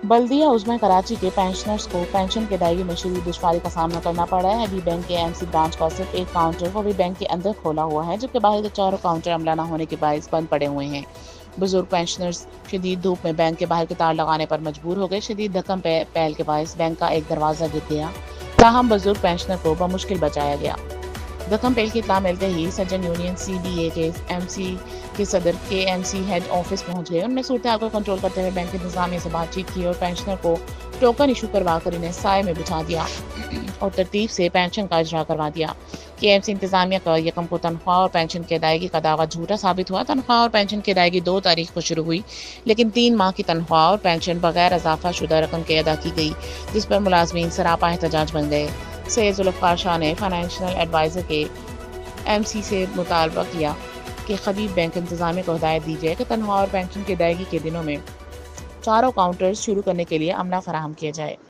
بلدیہ عظمی کراچی کے پینشنرز کو پینشن کی ادائیگی میں شدید دشواری کا سامنا کرنا پڑ رہا ہے۔ ابھی بینک کے ایم سی برانچ کا صرف ایک کاؤنٹر وہ بھی بینک کے اندر کھولا ہوا ہے، جبکہ باہر کے چاروں کاؤنٹر عملہ نہ ہونے کے باعث بند پڑے ہوئے ہیں۔ بزرگ پینشنرز شدید دھوپ میں بینک کے باہر کے تار لگانے پر مجبور ہو گئے۔ شدید دھکم پیل کے باعث بینک کا ایک دروازہ گر گیا، تاہم بزرگ پینشنر کو بمشکل بچایا گیا۔ زخم پیل کی اطلاع ملتے ہی سجن یونین سی ڈی اے کے ایم سی کے صدر کے ایم سی ہیڈ آفس پہنچ گئے۔ انہوں نے صورتحال کو کنٹرول کرتے ہوئے بینک انتظامیہ سے بات چیت کی اور پینشنر کو ٹوکن ایشو کروا کر انہیں سائے میں بٹھا دیا اور ترتیب سے پینشن کا اجرا کروا دیا۔ کہ ایم سی انتظامیہ کا یکم کو تنخواہ اور پینشن کی ادائیگی کا دعویٰ جھوٹا ثابت ہوا۔ تنخواہ اور پینشن کی ادائیگی 2 تاریخ کو شروع ہوئی، لیکن 3 ماہ کی تنخواہ اور پینشن بغیر اضافہ شدہ رقم کے ادا کی گئی، جس پر ملازمین سراپا احتجاج بن گئے۔ سید ذوالفقار شاہ نے فائنینشیل ایڈوائزر کے ایم سی سے مطالبہ کیا کہ خبیب بینک انتظامیہ کو ہدایت دی جائے کہ تنخواہ اور پینشن کی ادائیگی کے دنوں میں چاروں کاؤنٹرز شروع کرنے کے لیے عملہ فراہم کیا جائے۔